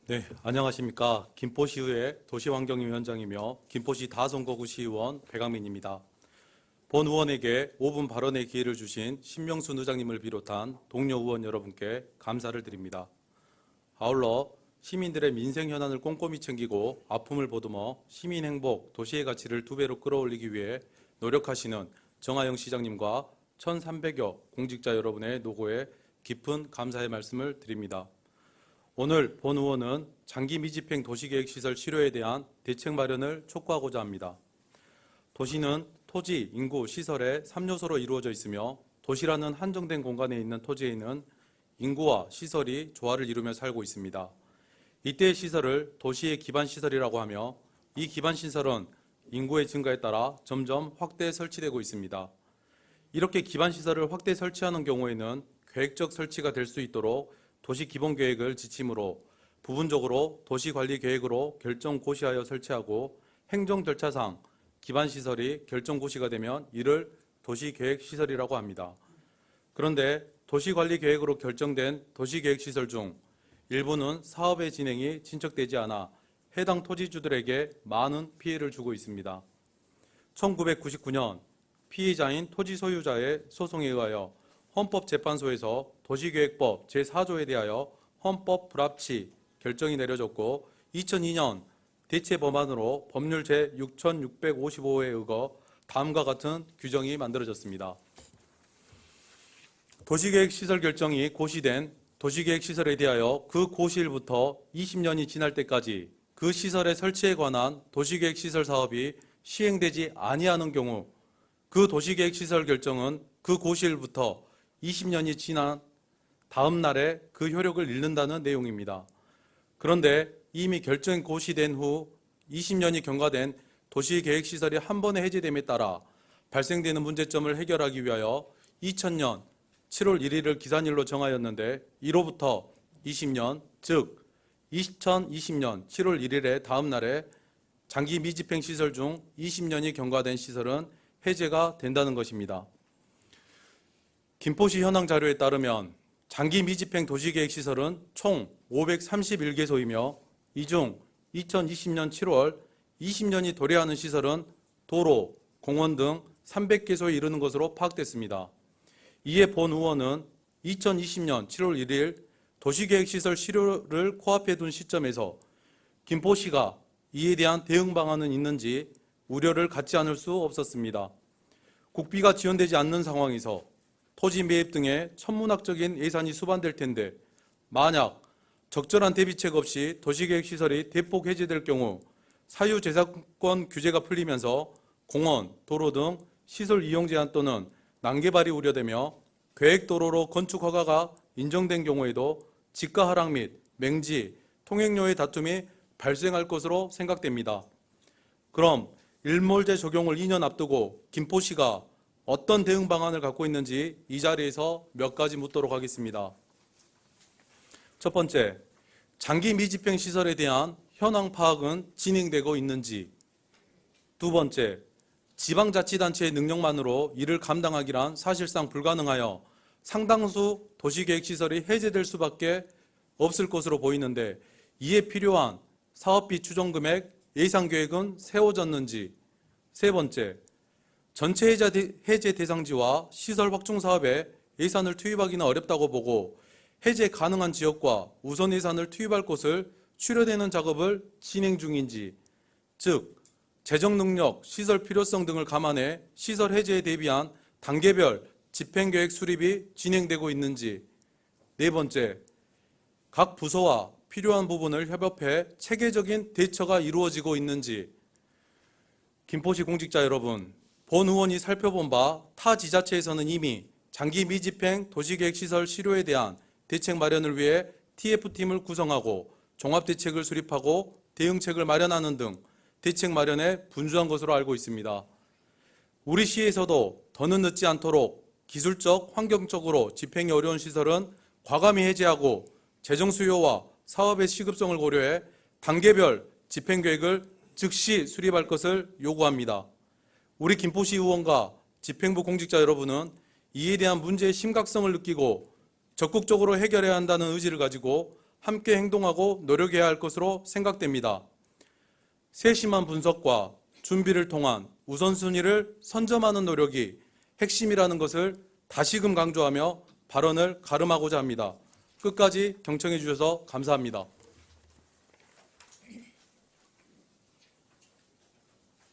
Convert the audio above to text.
네, 안녕하십니까. 김포시의회 도시환경위원장이며 김포시 다송거구 시의원 배강민입니다. 본 의원에게 5분 발언의 기회를 주신 신명순 의장님을 비롯한 동료 의원 여러분께 감사를 드립니다. 아울러 시민들의 민생 현안을 꼼꼼히 챙기고 아픔을 보듬어 시민 행복, 도시의 가치를 2배로 끌어올리기 위해 노력하시는 정하영 시장님과 1,300여 공직자 여러분의 노고에 깊은 감사의 말씀을 드립니다. 오늘 본 의원은 장기 미집행 도시계획시설 실효에 대한 대책 마련을 촉구하고자 합니다. 도시는 토지, 인구, 시설의 3요소로 이루어져 있으며 도시라는 한정된 공간에 있는 토지에는 인구와 시설이 조화를 이루며 살고 있습니다. 이때의 시설을 도시의 기반시설이라고 하며 이 기반시설은 인구의 증가에 따라 점점 확대 설치되고 있습니다. 이렇게 기반시설을 확대 설치하는 경우에는 계획적 설치가 될 수 있도록 도시기본계획을 지침으로 부분적으로 도시관리계획으로 결정고시하여 설치하고 행정절차상 기반시설이 결정고시가 되면 이를 도시계획시설이라고 합니다. 그런데 도시관리계획으로 결정된 도시계획시설 중 일부는 사업의 진행이 진척되지 않아 해당 토지주들에게 많은 피해를 주고 있습니다. 1999년 피해자인 토지 소유자의 소송에 의하여 헌법재판소에서 도시계획법 제4조에 대하여 헌법 불합치 결정이 내려졌고 2002년 대체 법안으로 법률 제6655호에 의거 다음과 같은 규정이 만들어졌습니다. 도시계획시설 결정이 고시된 도시계획시설에 대하여 그 고시일부터 20년이 지날 때까지 그 시설의 설치에 관한 도시계획시설 사업이 시행되지 아니하는 경우 그 도시계획시설 결정은 그 고시일부터 20년이 지난 다음 날에 그 효력을 잃는다는 내용입니다. 그런데 이미 결정이 고시된 후 20년이 경과된 도시계획시설이 한 번에 해제됨에 따라 발생되는 문제점을 해결하기 위하여 2000년 7월 1일을 기산일로 정하였는데 이로부터 20년, 즉 2020년 7월 1일의 다음 날에 장기 미집행 시설 중 20년이 경과된 시설은 해제가 된다는 것입니다. 김포시 현황 자료에 따르면 장기 미집행 도시계획시설은 총 531개소이며 이 중 2020년 7월 20년이 도래하는 시설은 도로, 공원 등 300개소에 이르는 것으로 파악됐습니다. 이에 본 의원은 2020년 7월 1일 도시계획시설 실효를 코앞에 둔 시점에서 김포시가 이에 대한 대응 방안은 있는지 우려를 갖지 않을 수 없었습니다. 국비가 지원되지 않는 상황에서 토지 매입 등의 천문학적인 예산이 수반될 텐데 만약 적절한 대비책 없이 도시계획시설이 대폭 해제될 경우 사유재산권 규제가 풀리면서 공원, 도로 등 시설 이용 제한 또는 난개발이 우려되며 계획도로로 건축 허가가 인정된 경우에도 지가 하락 및 맹지, 통행료의 다툼이 발생할 것으로 생각됩니다. 그럼 일몰제 적용을 2년 앞두고 김포시가 어떤 대응 방안을 갖고 있는지 이 자리에서 몇 가지 묻도록 하겠습니다. 첫 번째, 장기 미집행 시설에 대한 현황 파악은 진행되고 있는지. 두 번째, 지방자치단체의 능력만으로 이를 감당하기란 사실상 불가능하여 상당수 도시계획시설이 해제될 수밖에 없을 것으로 보이는데 이에 필요한 사업비 추정금액 예상계획은 세워졌는지. 세 번째, 전체 해제 대상지와 시설 확충 사업에 예산을 투입하기는 어렵다고 보고 해제 가능한 지역과 우선 예산을 투입할 곳을 추려내는 작업을 진행 중인지, 즉 재정 능력, 시설 필요성 등을 감안해 시설 해제에 대비한 단계별 집행계획 수립이 진행되고 있는지. 네 번째, 각 부서와 필요한 부분을 협업해 체계적인 대처가 이루어지고 있는지. 김포시 공직자 여러분, 본 의원이 살펴본 바 타 지자체에서는 이미 장기 미집행 도시계획시설 실효에 대한 대책 마련을 위해 TF팀을 구성하고 종합대책을 수립하고 대응책을 마련하는 등 대책 마련에 분주한 것으로 알고 있습니다. 우리 시에서도 더는 늦지 않도록 기술적, 환경적으로 집행이 어려운 시설은 과감히 해제하고 재정 수요와 사업의 시급성을 고려해 단계별 집행계획을 즉시 수립할 것을 요구합니다. 우리 김포시 의원과 집행부 공직자 여러분은 이에 대한 문제의 심각성을 느끼고 적극적으로 해결해야 한다는 의지를 가지고 함께 행동하고 노력해야 할 것으로 생각됩니다. 세심한 분석과 준비를 통한 우선순위를 선점하는 노력이 핵심이라는 것을 다시금 강조하며 발언을 가름하고자 합니다. 끝까지 경청해 주셔서 감사합니다.